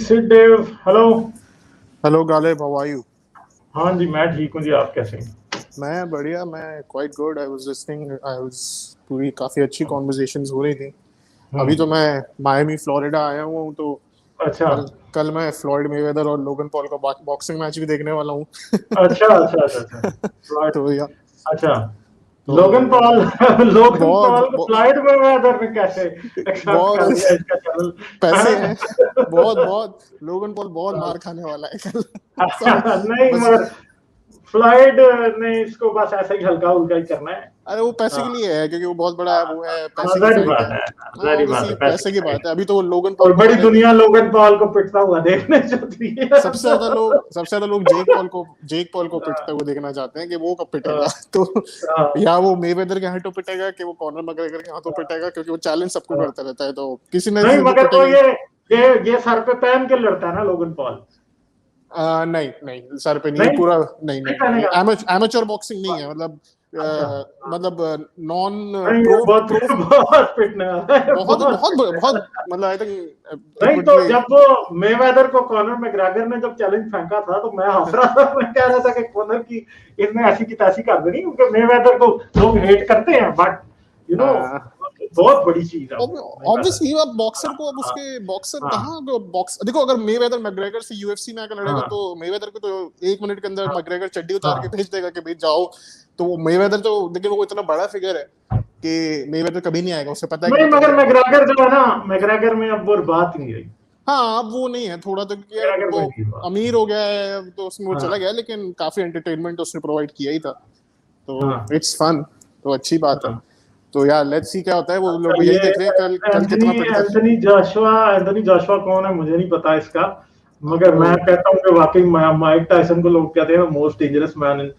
Sid Dev, hello. Hello Ghalib, how are you? हाँ जी, मैं ठीक हूँ जी, आप कैसे हैं? मैं बढ़िया, मैं quite good. I was listening, I was पूरी काफी अच्छी कॉन्वर्सेशंस हो रही थी। अभी तो मैं मायामी फ्लोरिडा आया हुआ हूँ, तो अच्छा कल कल मैं फ्लॉयड मेवेदर और लोगन पॉल का बॉक्सिंग मैच भी देखने वाला हूँ। अच्छा अच्छा अच्छा अच्छा। फ्लॉयड, तो या अच्छा। तो लोगन पॉल लोगन बहुत पॉल को फ्लॉयड मैवेदर ने कैसे एक्सेप्ट कर बहुत लिया इसका चैनल? पैसे हैं। बहुत बहुत लोगन पॉल बहुत मार खाने वाला है कल। सब नहीं, बस। मगर फ्लॉयड ने इसको बस ऐसे ही हल्का उल्का ही करना है। अरे वो पैसे हाँ के लिए है, क्योंकि वो बहुत बड़ा वो है, हाँ, पैसे की जाहिर फाइट है। बात है, हाँ, जाहिर बात ऑब्वियसली है, पैसे पैसे की की फाइट बात है। है। अभी तो वो लोगन और पॉल को बड़ी हर एक दुनिया लोगन पॉल को पिटता हुआ देखने चाहती है। सबसे ज्यादा लोग जेक पॉल को पिटते हुए देखना चाहते हैं कि वो कब पिटेगा। तो हाँ, या वो मेवेदर के हाथों पिटेगा कि वो कॉनर मैकग्रेगर के हाथों पिटेगा, क्योंकि वो चैलेंज सबको हाँ। करता रहता है, तो किसी ने नहीं, से जो मगर वो पिटेगा। ये सर पे पहन के लड़ता है ना लोगन पॉल। नहीं नहीं, सर पे नहीं, ये नहीं, पूरा नहीं नहीं नहीं नहीं, पहनेगा। एमेच्योर बॉक्सिंग नहीं है, मतलब अच्छा, मतलब नॉन नहीं ये प्रो बहुत प्रो बहुत पिटने वाला है, बहुत बहुत बहुत पिटने बहुत, वाला है। मतलब आई थिंक इट नहीं वुड तो बी। जब वो मेवेदर को कॉनर मैकग्रेगर ने जब चैलेंज फेंका था तो मैं हंस रहा था, मैं कह रहा था कि कॉनर की इसने ऐसी की तैसी कर देनी, क्योंकि मेवेदर को लोग हेट करते हैं, बट यू नो बहुत बड़ी चीज है वो मेवेदर। ऑब्वियसली अब बॉक्सर को, अब हाँ उसके बॉक्सर हाँ कहाँ बॉक्स देखो, अगर मेवेदर मैकग्रेगर से यूएफसी में आकर लड़ेगा, हाँ तो मेवेदर को तो 1 मिनट के अंदर हाँ मैकग्रेगर चड्डी उतार के हाँ। भेज देगा कि भाई जाओ। तो वो मेवेदर तो देखिए, वो इतना बड़ा फिगर है कि मेवेदर कभी नहीं आएगा, उसे पता है कि नहीं, मगर मैकग्रेगर बहुत। मैकग्रेगर जो है ना, मैकग्रेगर में अब वो बात नहीं रही। हाँ, अब वो नहीं है थोड़ा, तो क्योंकि यार मैकग्रेगर वो में नहीं बात। अमीर हो गया है, अब तो उसमें वो चला हाँ गया, लेकिन काफी एंटरटेनमेंट उसने प्रोवाइड किया ही था, तो हाँ इट्स फन, तो अच्छी बात है। हाँ। तो यार लेट्स सी क्या होता है, वो अच्छा, लोग ये यही देख रहे हैं कल कल एंथनी कितना पिटता है। एंथनी जोशुआ कौन है मुझे नहीं पता इसका, मगर वो मैं कहता हूँ कि वाकई माइक टायसन को लोग कहते हैं most dangerous man in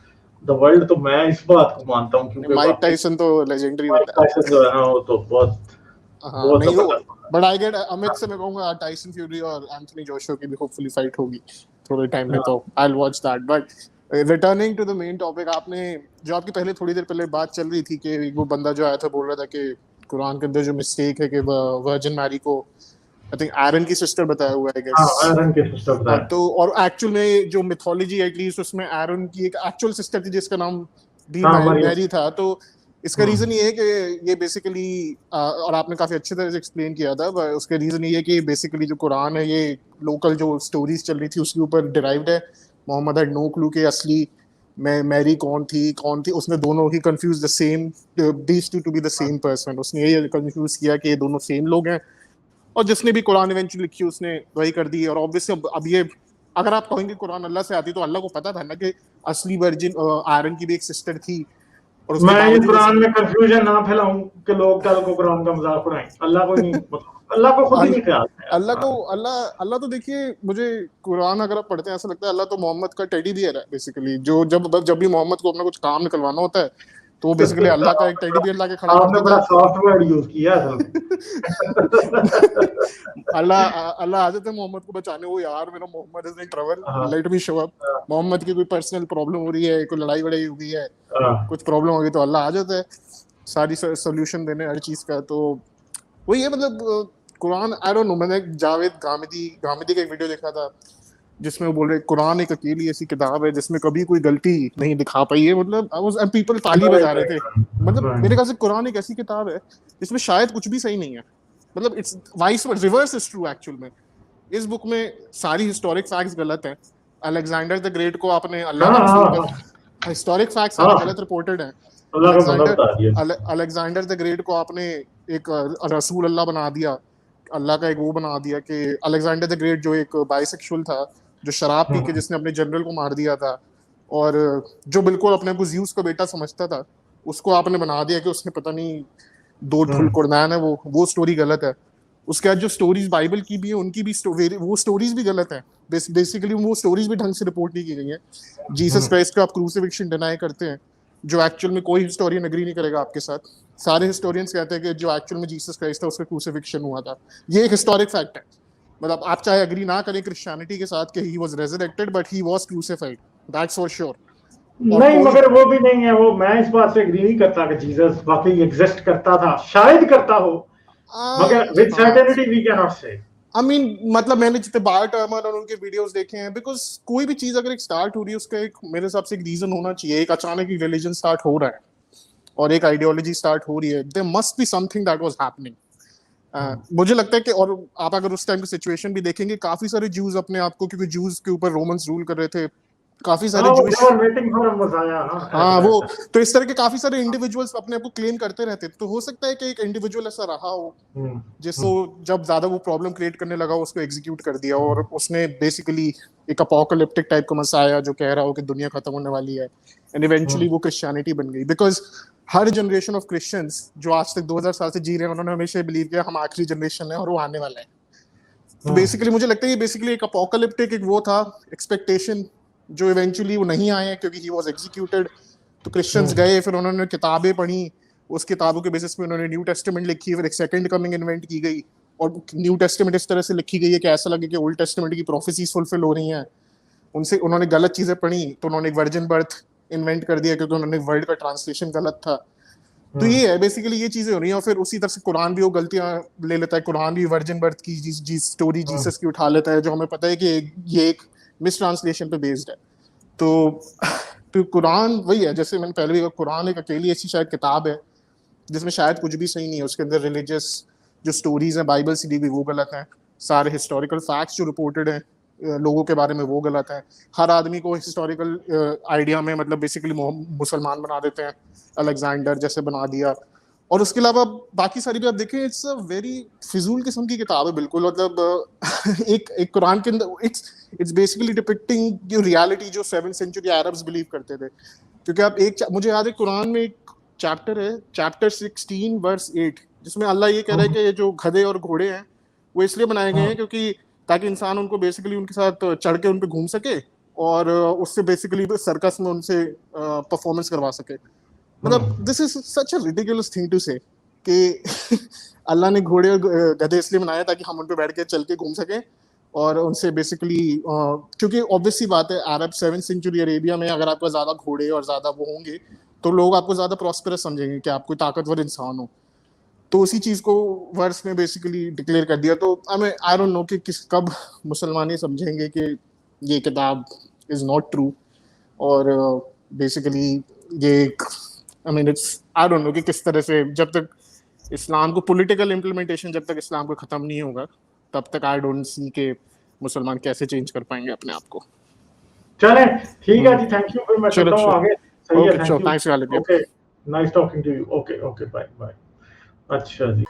the world, तो मैं इस बात को मानता हूँ, क्योंकि माइक वाकई टाइसन तो लेजेंडरी माइक होता टायसन जो है ना वो तो बहुत है। हाँ बहुत नहीं, वो जबरदस्त होता बट आई गेट अमित से मैं कहूंगा टाइसन फ्यूरी और एंथनी जोशुआ की भी होपफुली फाइट होगी थोड़े टाइम है। में, तो I will watch that. But returning to the main topic, आपने जो आपकी पहले थोड़ी देर पहले बात चल रही थी कि वो बंदा जो आया था बोल रहा था कि कुरान के अंदर जो मिस्टेक है कि वर्जिन मैरी को आई थिंक एरन की सिस्टर बताया हुआ है, आई हाँ, गेस। आयरन के सिस्टम हाँ, बताया। तो और एक्चुअल में जो मिथोलॉजी एटलीस्ट उसमें एरन की एक एक्चुअल सिस्टर थी जिसका नाम भी हाँ, मरियम। मैरी था, तो इसका रीजन ये है कि ये बेसिकली, और आपने काफी अच्छी तरह से एक्सप्लेन किया था, उसका रीजन ये है कि बेसिकली जो कुरान है, ये लोकल जो स्टोरीज चल रही थी उसके ऊपर डिराइव्ड है। मोहम्मद हैड नो क्लू के असली मैरी कौन थी, उसने दोनों ही confuse the same, these two be the same person, उसने ये कंफ्यूज किया कि ये दोनों सेम लोग हैं, और जिसने भी कुरान इवेंचुअली लिखी उसने वही कर दी। और ऑब्वियसली अब ये, अगर आप कहेंगे कुरान अल्लाह से आती, तो अल्लाह को पता था ना कि असली वर्जिन आयरन की भी एक सिस्टर थी, और उसके मैं ये बावजूद कुरान में कंफ्यूजन ना फैलाऊं कि लोग कल को कुरान का मजाक उड़ाएं। अल्लाह को नहीं, मतलब अल्लाह को खुद ही नहीं ख्याल है यार अल्लाह को, कुरान। अल्लाह तो देखिए, मुझे कुरान अगर आप पढ़ते हैं ऐसा लगता है अल्लाह तो मोहम्मद का टेडी बियर है बेसिकली, जो जब जब भी मोहम्मद को अपना कुछ काम निकलवाना होता है, तो वो बेसिकली अल्लाह का एक टेडी बियर लाके खड़ा कर आपने देता बड़ा है। सॉफ्टवेयर यूज किया असल में। अल्लाह अल्लाह आ जाते हैं मोहम्मद को बचाने, वो यार मेरा मोहम्मद इज इन ट्रबल, हाँ लेट मी शो अप। हाँ मोहम्मद की कोई पर्सनल प्रॉब्लम हो रही है, कोई लड़ाई वड़ाई हो गई है, हाँ कुछ प्रॉब्लम हो गई, तो अल्लाह आ जाता है सारी सोल्यूशन देने हर चीज का। तो वही है, मतलब कुरान, आई डोंट नो, मैंने जावेद गामिदी का एक वीडियो देखा था जिसमें वो बोल रहे कुरान एक अकेली ऐसी किताब है जिसमें कभी कोई गलती नहीं दिखा पाई है, मतलब आई वाज पीपल ताली बजा रहे थे। मतलब मेरे ख्याल से कुरान एक ऐसी किताब है जिसमें शायद कुछ भी सही नहीं है, मतलब it's vice reverse is true actual में। इस बुक में सारी हिस्टोरिक फैक्ट्स गलत हैं। अलेक्जेंडर द ग्रेट को आपने अल्लाह हाँ का रसूल हाँ बना, हिस्टोरिक फैक्ट्स सारे हाँ, गलत रिपोर्टेड हैं। अल्लाह का बंदा अलेक्जेंडर बता दिया। अलेक्जेंडर द ग्रेट को आपने एक रसूल अल्लाह बना दिया, अल्लाह का एक वो बना दिया कि अलेक्जेंडर द ग्रेट जो एक बाइसेक्सुअल था, जो शराब पी के जिसने अपने जनरल को मार दिया था, और जो बिल्कुल अपने को ज्यूस का बेटा समझता था, उसको आपने बना दिया कि उसने पता नहीं दो ढुलकुरनैन है, वो स्टोरी गलत है। उसके बाद जो स्टोरीज बाइबल की भी है उनकी भी वो स्टोरीज भी गलत है। बेसिकली वो स्टोरीज भी ढंग से रिपोर्ट नहीं की गई है। जीसस क्राइस्ट का आप क्रूसिफिक्शन डिनाई करते हैं, जो एक्चुअल में कोई हिस्टोरियन एग्री नहीं करेगा आपके साथ। सारे हिस्टोरियंस कहते हैं कि जो एक्चुअल में जीसस क्राइस्ट था उसका क्रूसिफिक्शन हुआ था। ये एक हिस्टोरिक फैक्ट है, मतलब आप चाहे एग्री ना करें क्रिश्चियनिटी के साथ कि he was resurrected, but he was crucified, that's for sure. और नहीं, कोई मगर वो भी नहीं है, वो मैं इस बात से एग्री नहीं करता कि जीसस वाकई एग्जिस्ट करता था, शायद करता हो, आ, मगर विद हाँ सर्टेनिटी वी कैन नॉट से। आई मीन मतलब मैंने जितने बार टर्मर और उनके वीडियोस देखे हैं, बिकॉज कोई भी चीज अगर एक स्टार्ट हो रही है उसका एक मेरे हिसाब से एक रीजन होना चाहिए। एक अचानक ही रिलीजन स्टार्ट हो रहा है और एक आइडियोलॉजी स्टार्ट हो रही है, there must be something that was happening. मुझे लगता है कि, और आप अगर उस टाइम की सिचुएशन भी देखेंगे, काफी सारे ज्यूज अपने आप को, क्योंकि ज्यूज के ऊपर रोमन्स रूल कर रहे थे, काफी सारे हाँ, जूश, वेटिंग फॉर मसाया, हाँ वो, तो इस तरह के काफी सारे इंडिविजुअल्स अपने आप को क्लेम करते रहते। तो हो सकता है कि एक इंडिविजुअल ऐसा रहा हो जिसको जब ज्यादा वो प्रॉब्लम क्रिएट करने लगा उसको एग्जीक्यूट कर दिया, और उसने बेसिकली एक अपोकलिप्टिक टाइप का मसाया जो कह रहा हो कि दुनिया खत्म होने वाली है, एंड इवेंचुअली वो क्रिश्चियनिटी बन गई। Because her generation of Christians जो आज तक 2000 साल से जी रहे हैं, उन्होंने हमेशा बिलीव किया हम आखिरी जनरेशन है और वो आने वाला है। तो बेसिकली मुझे लगता है ये बेसिकली एक अपोकलिप्टिक एक वो था एक्सपेक्टेशन, जो इवेंचुअली वो नहीं आए क्योंकि ही वाज एग्जीक्यूटेड। तो क्रिश्चियंस गए, फिर उन्होंने किताबें पढ़ी, उस किताबों के बेसिस पे उन्होंने न्यू टेस्टामेंट लिखी, फिर एक सेकंड कमिंग इन्वेंट की गई, और न्यू टेस्टामेंट इस तरह से लिखी गई है कि ऐसा लगे कि ओल्ड टेस्टामेंट की प्रोफेसीज फुलफिल हो रही हैं। उनसे उन्होंने गलत चीजें पढ़ी तो उन्होंने एक वर्जिन बर्थ इन्वेंट कर दिया क्योंकि उन्होंने वर्ड का ट्रांसलेशन गलत था। तो ये है बेसिकली ये चीजें हो रही हैं। और फिर उसी तरह से कुरान भी वो गलतियां ले लेता है, कुरान भी वर्जिन बर्थ की जी स्टोरी जीसस की उठा लेता है, जो हमें पता है कि ये एक मिस ट्रांसलेशन पे बेस्ड है। तो कुरान वही है, जैसे मैंने पहले भी कहा, कुरान एक अकेली ऐसी शायद किताब है जिसमें शायद कुछ भी सही नहीं है। उसके अंदर रिलीजियस जो स्टोरीज हैं बाइबल से दी हुई वो गलत हैं, सारे हिस्टोरिकल फैक्ट्स जो रिपोर्टेड हैं लोगों के बारे में वो गलत है। हर आदमी को हिस्टोरिकल आइडिया में मतलब बेसिकली मुसलमान बना देते हैं, अलेक्जेंडर जैसे बना दिया। और उसके अलावा बाकी सारी भी आप देखें, इट्स अ वेरी फिजूल किस्म की किताब है बिल्कुल। मतलब एक कुरान के अंदर इट्स बेसिकली डिपिक्टिंग जो रियलिटी जो 7th सेंचुरी अरब्स बिलीव करते थे। क्योंकि आप मुझे याद है कुरान में एक चैप्टर है, चैप्टर 16 वर्स 8, जिसमें अल्लाह ये कह रहा है कि ये जो गधे और घोड़े हैं वो इसलिए बनाए गए हैं क्योंकि ताकि इंसान उनको बेसिकली उनके साथ चढ़ के उन पे घूम सके और उससे बेसिकली सर्कस में उनसे परफॉर्मेंस करवा सके। मतलब this is such a ridiculous thing to say कि अल्लाह ने घोड़े और गधे इसलिए बनाए ताकि हम उन पे बैठ के चल के घूम सके और उनसे बेसिकली क्योंकि ऑब्वियस सी बात है अरब 7th सेंचुरी अरेबिया में अगर आपका ज्यादा घोड़े और ज्यादा वो होंगे तो लोग आपको ज्यादा प्रॉस्पेरस समझेंगे कि आप कोई ताकतवर इंसान हो। तो उसी चीज को वर्स में बेसिकली डिक्लेयर कर दिया। तो आई डोंट नो कि कब मुसलमान ये समझेंगे कि ये किताब इज नॉट ट्रू, और बेसिकली ये I mean it's I don't know कि किस तरह से जब तक इस्लाम को पॉलिटिकल इम्प्लीमेंटेशन जब तक इस्लाम को खत्म नहीं होगा तब तक आई डोंट सी के मुसलमान कैसे चेंज कर पाएंगे अपने आप को। चले ठीक है जी, थैंक यू। फिर मैं चलता हूँ आगे। सही है, thank you. Okay, nice talking to you. Okay bye bye. अच्छा जी।